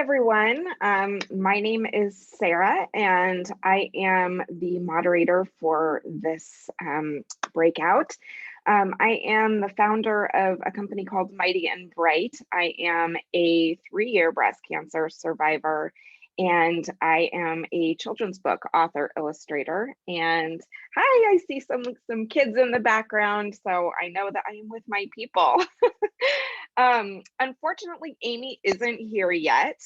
everyone. My name is Sarah, and I am the moderator for this breakout. I am the founder of a company called Mighty and Bright. I am a 3-year breast cancer survivor, and I am a children's book author illustrator. And hi, I see some kids in the background, so I know that I am with my people. Unfortunately, Aimee isn't here yet,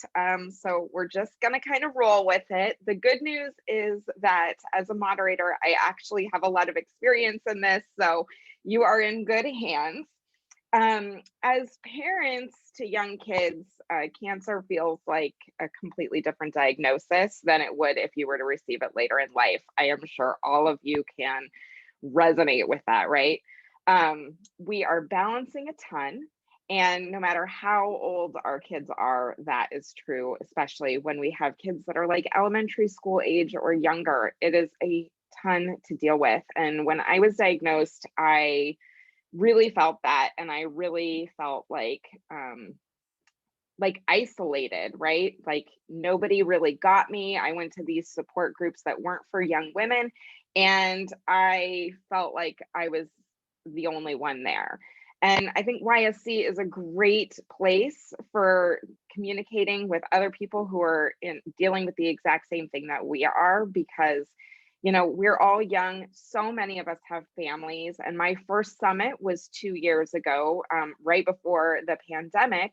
so we're just gonna kind of roll with it. The good news is that as a moderator, I actually have a lot of experience in this, so you are in good hands. As parents to young kids, cancer feels like a completely different diagnosis than it would if you were to receive it later in life. I am sure all of you can resonate with that, right? We are balancing a ton. And no matter how old our kids are, that is true, especially when we have kids that are like elementary school age or younger. It is a ton to deal with. And when I was diagnosed, I really felt that. And I really felt like isolated, right? Like nobody really got me. I went to these support groups that weren't for young women, and I felt like I was the only one there. And I think YSC is a great place for communicating with other people who are dealing with the exact same thing that we are, because we're all young. So many of us have families. And my first summit was 2 years ago, right before the pandemic.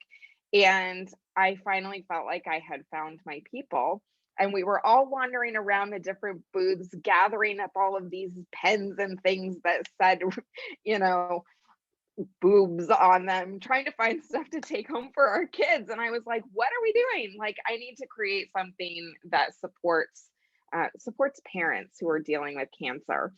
And I finally felt like I had found my people. And we were all wandering around the different booths, gathering up all of these pens and things that said, you know, boobs on them, trying to find stuff to take home for our kids. And I was like, what are we doing? Like, I need to create something that supports parents who are dealing with cancer.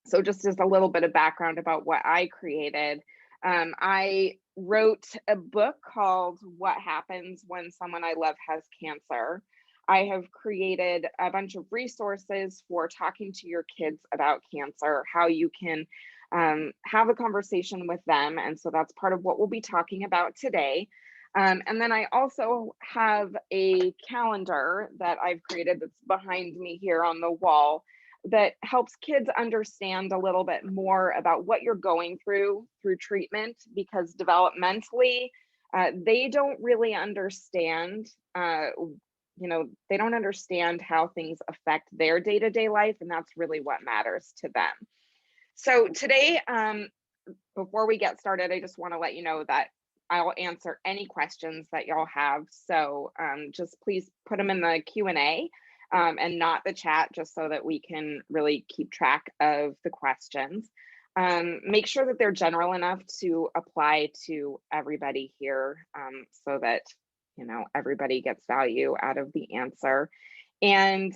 So just as a little bit of background about what I created, I wrote a book called What Happens When Someone I Love Has Cancer. I have created a bunch of resources for talking to your kids about cancer, how you can have a conversation with them. And so that's part of what we'll be talking about today. And then I also have a calendar that I've created that's behind me here on the wall that helps kids understand a little bit more about what you're going through treatment, because developmentally, they don't really understand, they don't understand how things affect their day-to-day life, and that's really what matters to them. So today, before we get started, I just want to let you know that I'll answer any questions that y'all have. So just please put them in the Q&A and not the chat, just so that we can really keep track of the questions. Make sure that they're general enough to apply to everybody here, so that everybody gets value out of the answer. And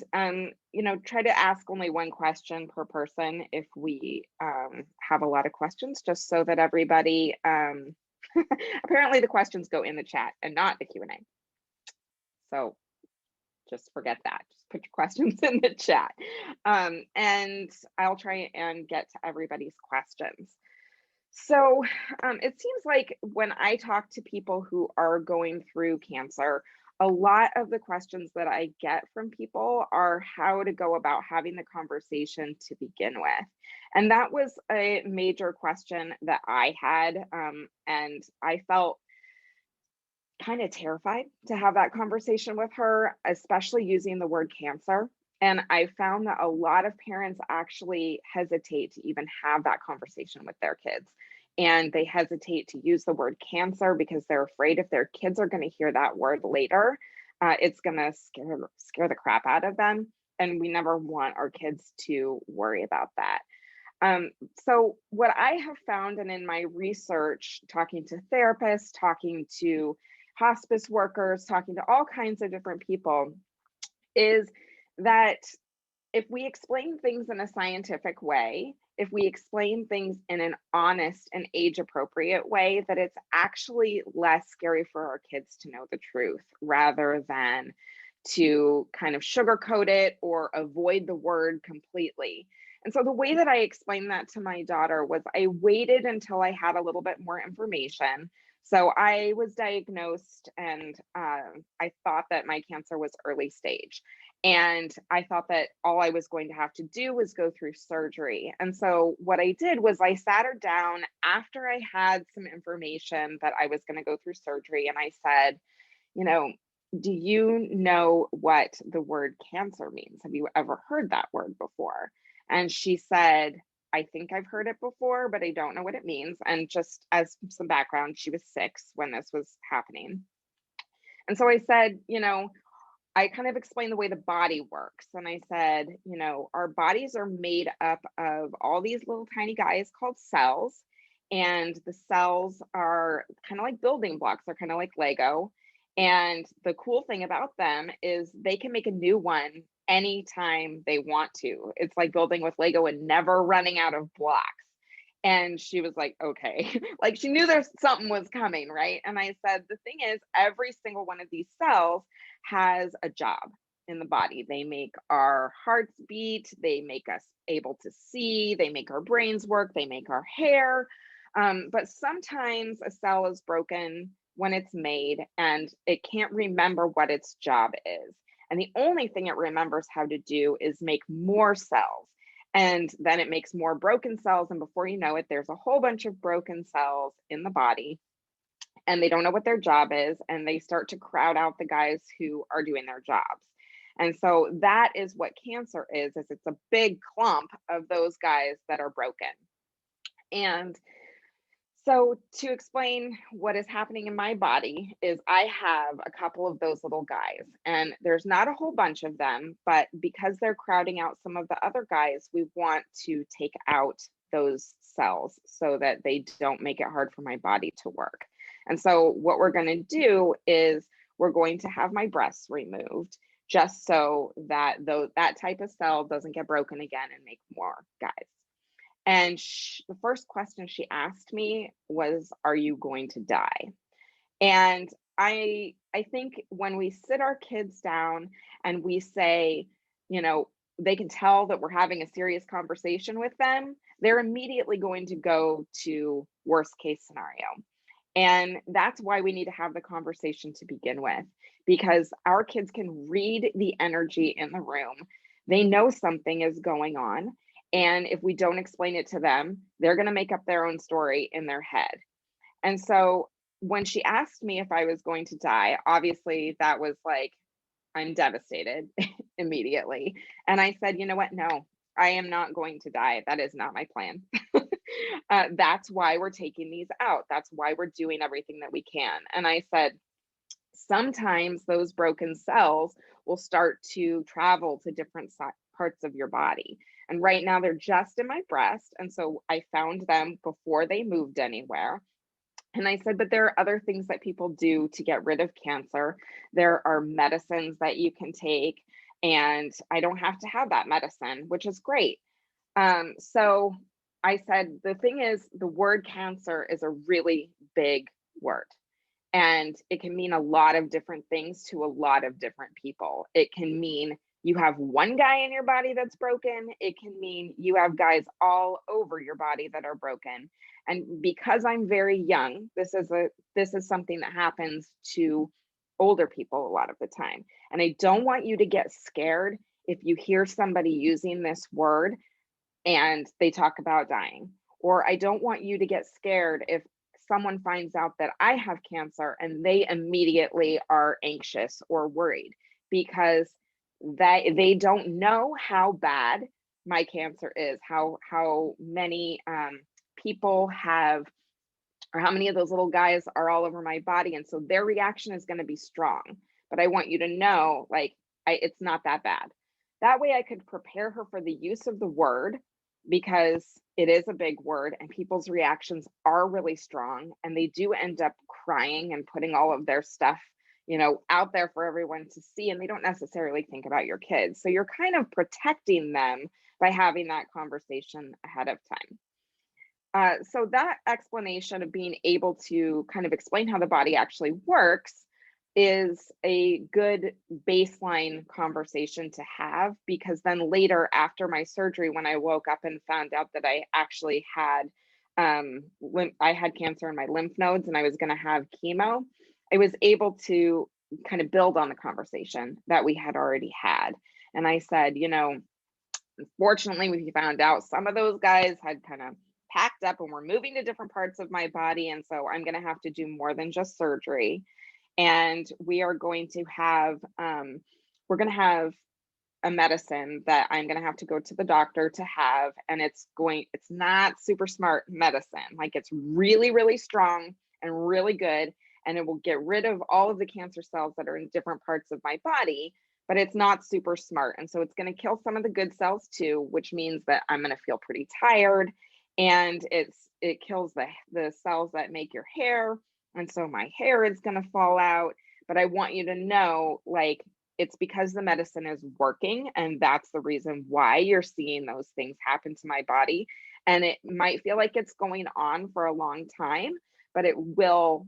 try to ask only one question per person if we have a lot of questions, just so that everybody apparently the questions go in the chat and not the Q&A. So just forget that. Just put your questions in the chat. And I'll try and get to everybody's questions. So it seems like when I talk to people who are going through cancer, a lot of the questions that I get from people are how to go about having the conversation to begin with. And that was a major question that I had. And I felt kind of terrified to have that conversation with her, especially using the word cancer. And I found that a lot of parents actually hesitate to even have that conversation with their kids. And they hesitate to use the word cancer because they're afraid if their kids are going to hear that word later, it's going to scare the crap out of them. And we never want our kids to worry about that. So what I have found, and in my research, talking to therapists, talking to hospice workers, talking to all kinds of different people, is that if we explain things in a scientific way, if we explain things in an honest and age-appropriate way, that it's actually less scary for our kids to know the truth rather than to kind of sugarcoat it or avoid the word completely. And so the way that I explained that to my daughter was I waited until I had a little bit more information. So I was diagnosed, and I thought that my cancer was early stage. And I thought that all I was going to have to do was go through surgery. And so what I did was I sat her down after I had some information that I was going to go through surgery. And I said, you know, do you know what the word cancer means? Have you ever heard that word before? And she said, I think I've heard it before, but I don't know what it means. And just as some background, she was 6 when this was happening. And so I said, I kind of explained the way the body works. And I said, our bodies are made up of all these little tiny guys called cells. And the cells are kind of like building blocks, they're kind of like Lego. And the cool thing about them is they can make a new one anytime they want to. It's like building with Lego and never running out of blocks. And she was like, okay, like she knew there's something was coming, right? And I said, the thing is, every single one of these cells has a job in the body. They make our hearts beat, they make us able to see, they make our brains work, they make our hair. But sometimes a cell is broken when it's made and it can't remember what its job is. And the only thing it remembers how to do is make more cells. And then it makes more broken cells. And before you know it, there's a whole bunch of broken cells in the body, and they don't know what their job is. And they start to crowd out the guys who are doing their jobs. And so that is what cancer is it's a big clump of those guys that are broken. And so to explain what is happening in my body is I have a couple of those little guys, and there's not a whole bunch of them, but because they're crowding out some of the other guys, we want to take out those cells so that they don't make it hard for my body to work. And so what we're going to do is we're going to have my breasts removed just so that that type of cell doesn't get broken again and make more guys. And the first question she asked me was, "Are you going to die?" And I think when we sit our kids down and we say, they can tell that we're having a serious conversation with them, they're immediately going to go to worst case scenario. And that's why we need to have the conversation to begin with, because our kids can read the energy in the room. They know something is going on. And if we don't explain it to them, they're going to make up their own story in their head. And so when she asked me if I was going to die, obviously that was like, I'm devastated immediately. And I said, you know what? No, I am not going to die. That is not my plan. That's why we're taking these out. That's why we're doing everything that we can. And I said, sometimes those broken cells will start to travel to different parts of your body. And right now they're just in my breast. And so I found them before they moved anywhere. And I said, but there are other things that people do to get rid of cancer. There are medicines that you can take, and I don't have to have that medicine, which is great. So I said, the thing is, the word cancer is a really big word. And it can mean a lot of different things to a lot of different people. It can mean you have one guy in your body that's broken. It can mean you have guys all over your body that are broken. And because I'm very young, this is something that happens to older people a lot of the time. And I don't want you to get scared if you hear somebody using this word and they talk about dying. Or I don't want you to get scared if someone finds out that I have cancer and they immediately are anxious or worried, because they don't know how bad my cancer is, how many people have, or how many of those little guys are all over my body, and so their reaction is going to be strong. But I want you to know, like, it's not that bad. That way I could prepare her for the use of the word, because it is a big word and people's reactions are really strong, and they do end up crying and putting all of their stuff, out there for everyone to see, and they don't necessarily think about your kids. So you're kind of protecting them by having that conversation ahead of time. So that explanation of being able to kind of explain how the body actually works is a good baseline conversation to have, because then later after my surgery, when I woke up and found out that I actually had I had cancer in my lymph nodes and I was going to have chemo, I was able to kind of build on the conversation that we had already had. And I said, unfortunately, we found out some of those guys had kind of packed up and were moving to different parts of my body. And so I'm going to have to do more than just surgery. And we are going to have, we're going to have a medicine that I'm going to have to go to the doctor to have. And it's not super smart medicine. Like it's really, really strong and really good. And it will get rid of all of the cancer cells that are in different parts of my body, but it's not super smart. And so it's going to kill some of the good cells too, which means that I'm going to feel pretty tired. And it kills the cells that make your hair. And so my hair is going to fall out. But I want you to know, like, it's because the medicine is working, and that's the reason why you're seeing those things happen to my body. And it might feel like it's going on for a long time, but it will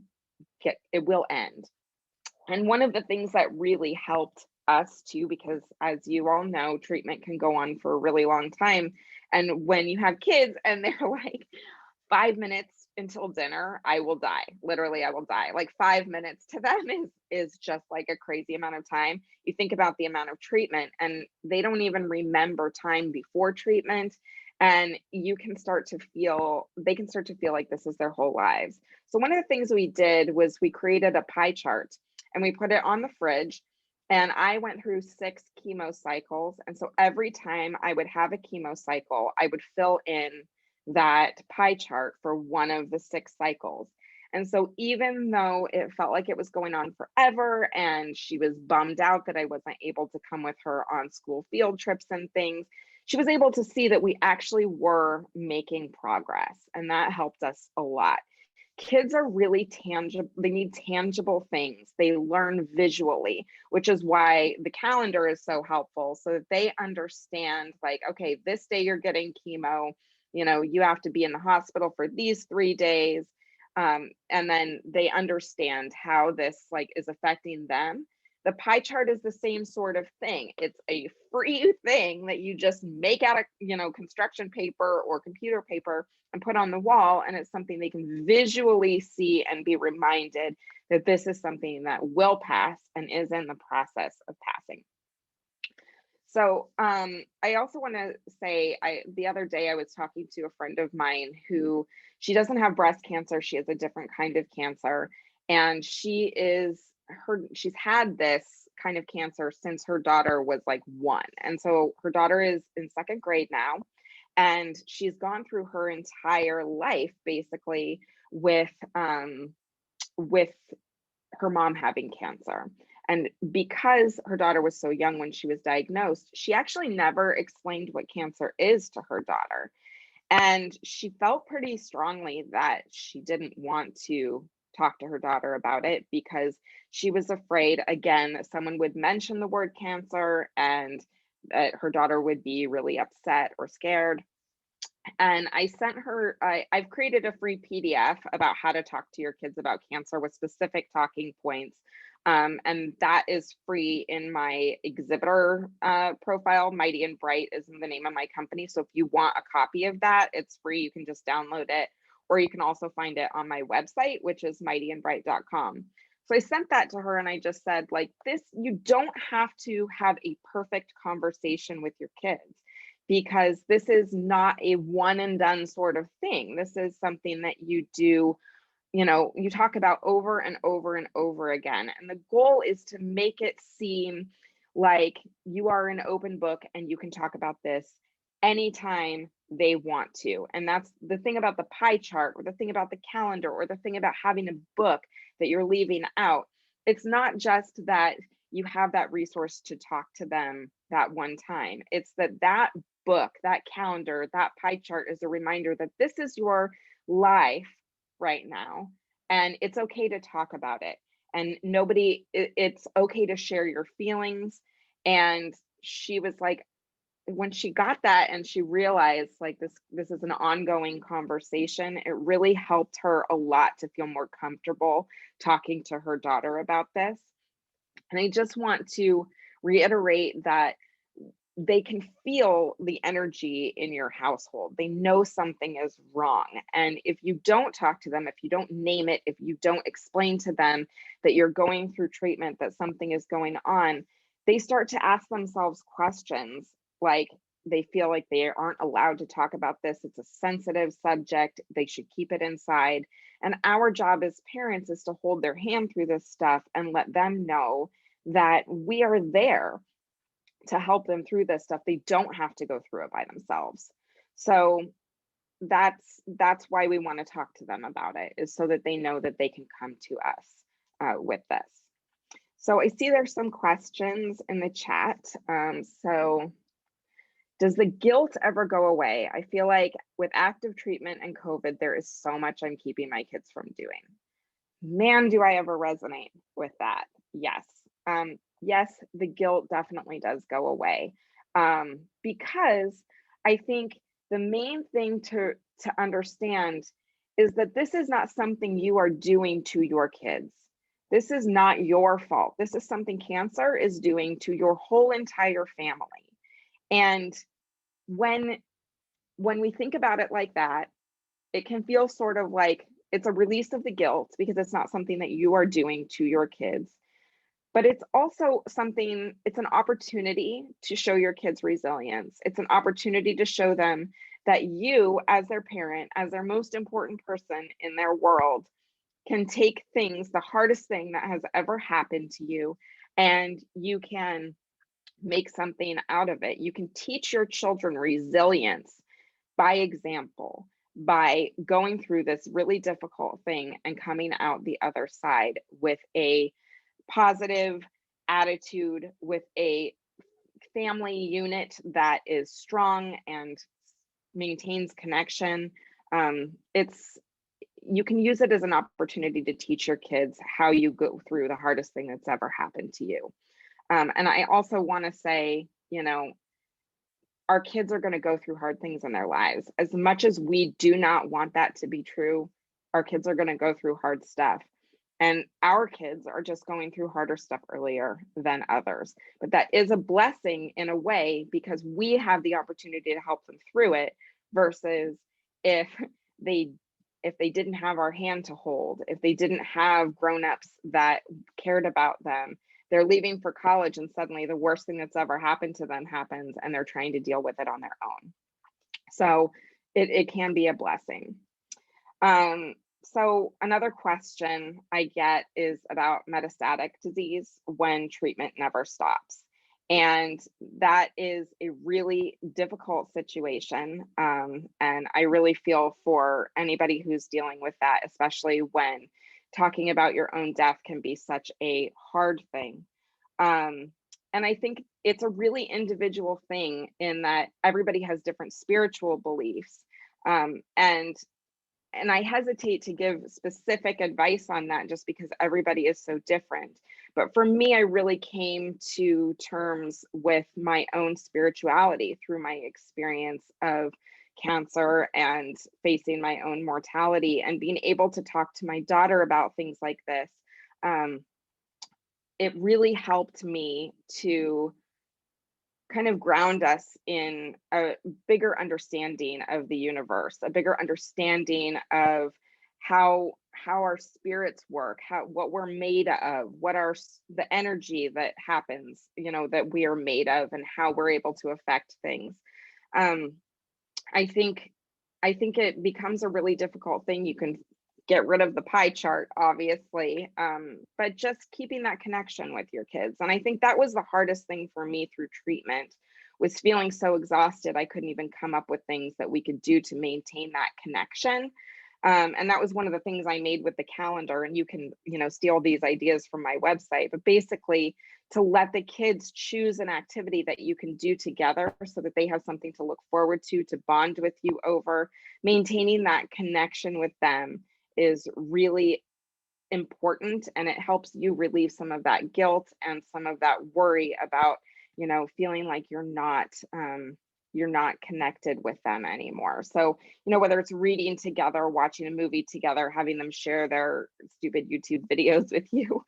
end. And one of the things that really helped us too, because as you all know, treatment can go on for a really long time. And when you have kids and they're like, 5 minutes until dinner, I will die. Literally, I will die. Like 5 minutes to them is just like a crazy amount of time. You think about the amount of treatment, and they don't even remember time before treatment. And they can start to feel like this is their whole lives. So one of the things we did was we created a pie chart and we put it on the fridge. And I went through 6 chemo cycles. And so every time I would have a chemo cycle, I would fill in that pie chart for one of the 6 cycles. And so even though it felt like it was going on forever and she was bummed out that I wasn't able to come with her on school field trips and things, she was able to see that we actually were making progress. And that helped us a lot. Kids are really tangible. They need tangible things. They learn visually, which is why the calendar is so helpful, so that they understand, like, okay, this day you're getting chemo, you have to be in the hospital for these 3 days. And then they understand how this like is affecting them. The pie chart is the same sort of thing. It's a free thing that you just make out of, construction paper or computer paper and put on the wall. And it's something they can visually see and be reminded that this is something that will pass and is in the process of passing. So I also want to say, the other day I was talking to a friend of mine who, she doesn't have breast cancer. She has a different kind of cancer. And she's had this kind of cancer since her daughter was like 1. And so her daughter is in 2nd grade now. And she's gone through her entire life basically with her mom having cancer. And because her daughter was so young when she was diagnosed, she actually never explained what cancer is to her daughter. And she felt pretty strongly that she didn't want to talk to her daughter about it because she was afraid, again, that someone would mention the word cancer and that her daughter would be really upset or scared. And I sent her, I've created a free PDF about how to talk to your kids about cancer with specific talking points. And that is free in my exhibitor profile. Mighty and Bright is the name of my company. So if you want a copy of that, it's free. You can just download it, or you can also find it on my website, which is mightyandbright.com. So I sent that to her and I just said, like, this, you don't have to have a perfect conversation with your kids, because this is not a one and done sort of thing. This is something that you do, you talk about over and over and over again. And the goal is to make it seem like you are an open book and you can talk about this anytime they want to. And that's the thing about the pie chart, or the thing about the calendar, or the thing about having a book that you're leaving out. It's not just that you have that resource to talk to them that one time. It's that book, that calendar, that pie chart is a reminder that this is your life right now, and it's okay to talk about it. And it's okay to share your feelings. And she was like, when she got that and she realized like this is an ongoing conversation, it really helped her a lot to feel more comfortable talking to her daughter about this. And I just want to reiterate that they can feel the energy in your household. They know something is wrong. And if you don't talk to them, if you don't name it, if you don't explain to them that you're going through treatment, that something is going on, they start to ask themselves questions like they feel like they aren't allowed to talk about this. It's a sensitive subject. They should keep it inside. And our job as parents is to hold their hand through this stuff and let them know that we are there to help them through this stuff. They don't have to go through it by themselves. So that's why we want to talk to them about it, is so that they know that they can come to us with this. So I see there's some questions in the chat. So does the guilt ever go away? I feel like with active treatment and COVID, there is so much I'm keeping my kids from doing. Man, do I ever resonate with that? Yes. Yes, the guilt definitely does go away. Because I think the main thing to understand is that this is not something you are doing to your kids. This is not your fault. This is something cancer is doing to your whole entire family. And when we think about it like that, it can feel sort of like it's a release of the guilt because it's not something that you are doing to your kids. But it's also something, it's an opportunity to show your kids resilience. It's an opportunity to show them that you, as their parent, as their most important person in their world, can take things, the hardest thing that has ever happened to you, and you can make something out of it. You can teach your children resilience by example, by going through this really difficult thing and coming out the other side with a positive attitude, with a family unit that is strong and maintains connection. It's You can use it as an opportunity to teach your kids how you go through the hardest thing that's ever happened to you. And I also want to say, our kids are going to go through hard things in their lives. As much as we do not want that to be true, our kids are going to go through hard stuff. And our kids are just going through harder stuff earlier than others. But that is a blessing in a way, because we have the opportunity to help them through it, versus if they didn't have our hand to hold, if they didn't have grown-ups that cared about them, they're leaving for college and suddenly the worst thing that's ever happened to them happens and they're trying to deal with it on their own. So it can be a blessing. So another question I get is about metastatic disease when treatment never stops. And that is a really difficult situation. And I really feel for anybody who's dealing with that, especially when talking about your own death can be such a hard thing. And I think it's a really individual thing in that everybody has different spiritual beliefs. And I hesitate to give specific advice on that just because everybody is so different. But for me, I really came to terms with my own spirituality through my experience of cancer and facing my own mortality, and being able to talk to my daughter about things like this. It really helped me to kind of ground us in a bigger understanding of the universe, a bigger understanding of how our spirits work, what we're made of, what are the energy that happens, that we are made of, and how we're able to affect things. I think it becomes a really difficult thing. You can get rid of the pie chart, obviously, but just keeping that connection with your kids. And I think that was the hardest thing for me through treatment, was feeling so exhausted I couldn't even come up with things that we could do to maintain that connection. And that was one of the things I made with the calendar. And you can, steal these ideas from my website, but basically to let the kids choose an activity that you can do together so that they have something to look forward to bond with you over. Maintaining that connection with them is really important, and it helps you relieve some of that guilt and some of that worry about, feeling like you're not you're not connected with them anymore. So, whether it's reading together, watching a movie together, having them share their stupid YouTube videos with you,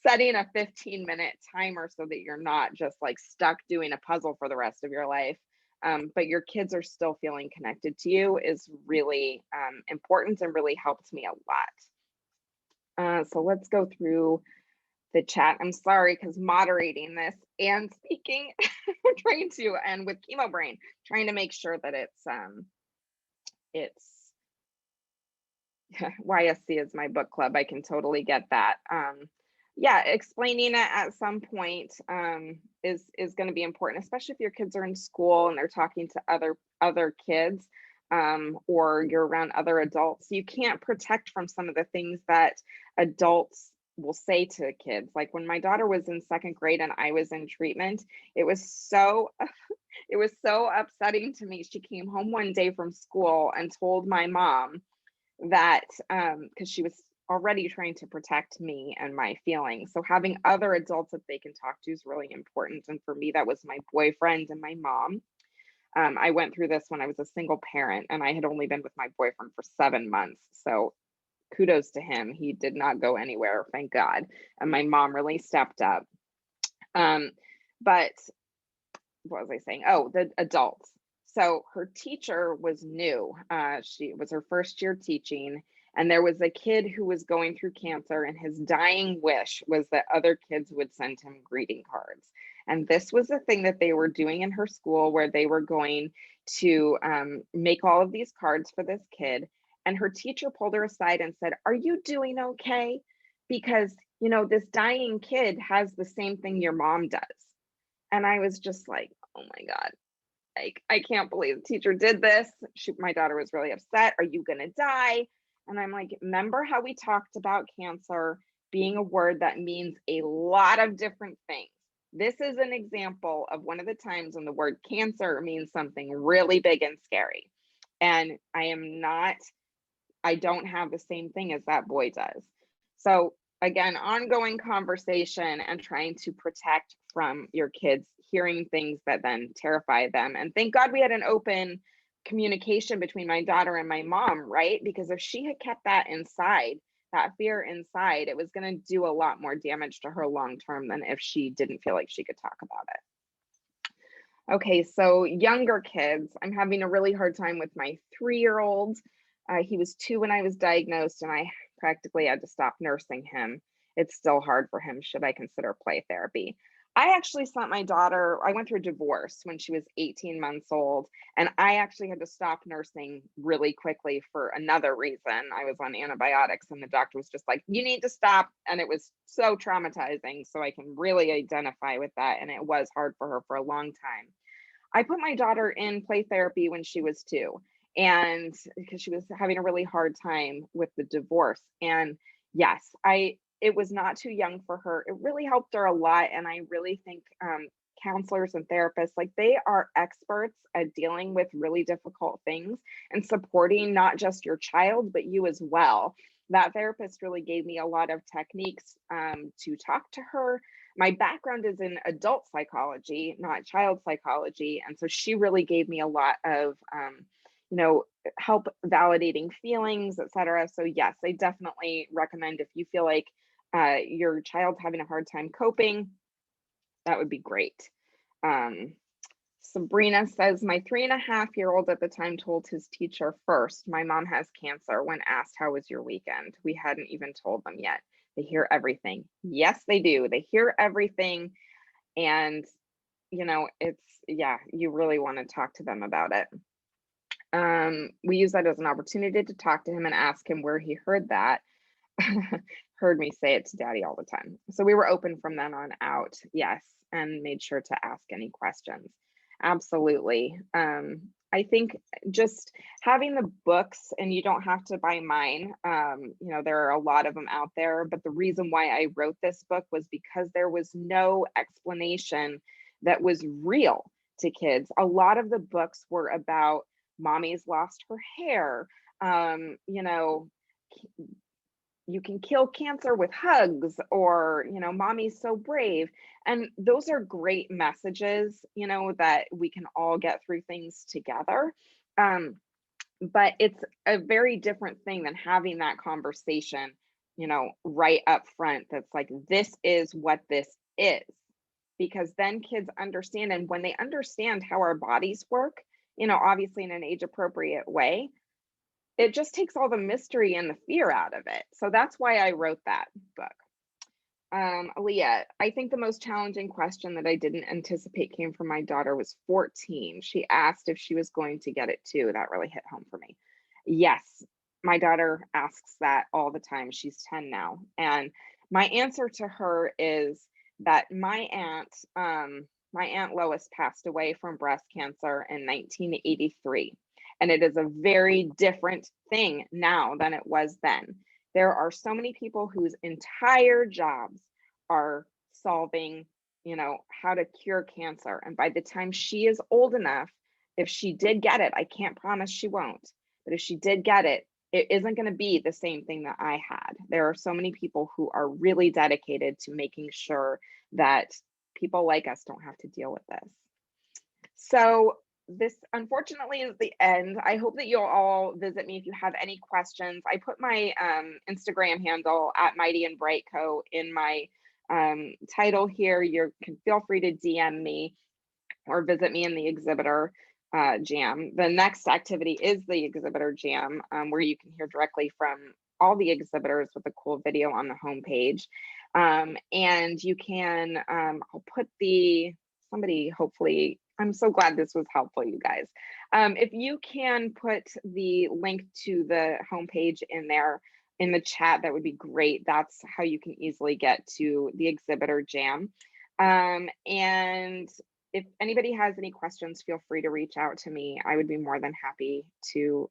setting a 15-minute timer so that you're not just like stuck doing a puzzle for the rest of your life. But your kids are still feeling connected to you is really important and really helped me a lot. So let's go through the chat. I'm sorry, because moderating this and speaking, we're trying to, and with chemo brain, trying to make sure that it's YSC is my book club. I can totally get that. Yeah, explaining it at some point is going to be important, especially if your kids are in school and they're talking to other kids, or you're around other adults. You can't protect from some of the things that adults will say to kids. Like when my daughter was in second grade and I was in treatment, it was so it was so upsetting to me. She came home one day from school and told my mom that because she was already trying to protect me and my feelings. So having other adults that they can talk to is really important. And for me, that was my boyfriend and my mom. I went through this when I was a single parent and I had only been with my boyfriend for 7 months. So kudos to him. He did not go anywhere, thank God. And my mom really stepped up. But what was I saying? Oh, the adults. So her teacher was new. She was her first year teaching, and there was a kid who was going through cancer, and his dying wish was that other kids would send him greeting cards. And this was the thing that they were doing in her school, where they were going to make all of these cards for this kid. And her teacher pulled her aside and said, "Are you doing okay? Because, this dying kid has the same thing your mom does." And I was just like, oh my God, like, I can't believe the teacher did this. My daughter was really upset. Are you going to die? And I'm like, remember how we talked about cancer being a word that means a lot of different things? This is an example of one of the times when the word cancer means something really big and scary. And I don't have the same thing as that boy does. So again, ongoing conversation and trying to protect from your kids hearing things that then terrify them. And thank God we had an open communication between my daughter and my mom, right? Because if she had kept that inside, that fear inside, it was going to do a lot more damage to her long term than if she didn't feel like she could talk about it. Okay, so younger kids, I'm having a really hard time with my 3-year-old. He was 2 when I was diagnosed, and I practically had to stop nursing him. It's still hard for him. Should I consider play therapy? I actually sent my daughter, I went through a divorce when she was 18 months old, and I actually had to stop nursing really quickly for another reason. I was on antibiotics, and the doctor was just like, "You need to stop." And it was so traumatizing. So I can really identify with that. And it was hard for her for a long time. I put my daughter in play therapy when she was 2, and because she was having a really hard time with the divorce. And yes, it was not too young for her. It really helped her a lot. And I really think counselors and therapists, like, they are experts at dealing with really difficult things and supporting not just your child, but you as well. That therapist really gave me a lot of techniques to talk to her. My background is in adult psychology, not child psychology. And so she really gave me a lot of, help validating feelings, etc. So yes, I definitely recommend, if you feel like your child's having a hard time coping, that would be great. Sabrina says, my 3.5-year-old at the time told his teacher first, "My mom has cancer," when asked, "How was your weekend?" We hadn't even told them yet. They hear everything. Yes, they do. They hear everything. And, yeah, you really want to talk to them about it. We use that as an opportunity to talk to him and ask him where he heard that. Heard me say it to daddy all the time. So we were open from then on out. Yes. And made sure to ask any questions. Absolutely. I think just having the books, and you don't have to buy mine. There are a lot of them out there, but the reason why I wrote this book was because there was no explanation that was real to kids. A lot of the books were about mommy's lost her hair, you can kill cancer with hugs, or, mommy's so brave. And those are great messages, that we can all get through things together. Um, but it's a very different thing than having that conversation, right up front, that's like, this is what this is. Because then kids understand, and when they understand how our bodies work, obviously in an age appropriate way, it just takes all the mystery and the fear out of it. So that's why I wrote that book. Aaliyah, I think the most challenging question that I didn't anticipate came from my daughter was 14. She asked if she was going to get it too. That really hit home for me. Yes, my daughter asks that all the time. She's 10 now. And my answer to her is that my aunt Lois passed away from breast cancer in 1983. And it is a very different thing now than it was then. There are so many people whose entire jobs are solving, how to cure cancer. And by the time she is old enough, if she did get it, I can't promise she won't, but if she did get it, it isn't going to be the same thing that I had. There are so many people who are really dedicated to making sure that people like us don't have to deal with this. So this unfortunately is the end. I hope that you'll all visit me if you have any questions. I put my Instagram handle at Mighty and Bright Co in my title here. You can feel free to DM me or visit me in the exhibitor jam. The next activity is the exhibitor jam, where you can hear directly from all the exhibitors with a cool video on the homepage. And you can, I'll put somebody hopefully, I'm so glad this was helpful, you guys. If you can put the link to the homepage in there in the chat, that would be great. That's how you can easily get to the exhibitor jam. And if anybody has any questions, feel free to reach out to me. I would be more than happy to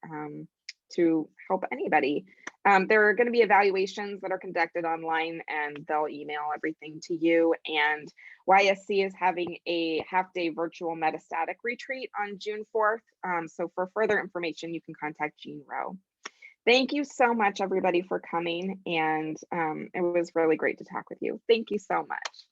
help anybody. There are going to be evaluations that are conducted online, and they'll email everything to you. And YSC is having a half-day virtual metastatic retreat on June 4th. So for further information, you can contact Jean Rowe. Thank you so much, everybody, for coming. And it was really great to talk with you. Thank you so much.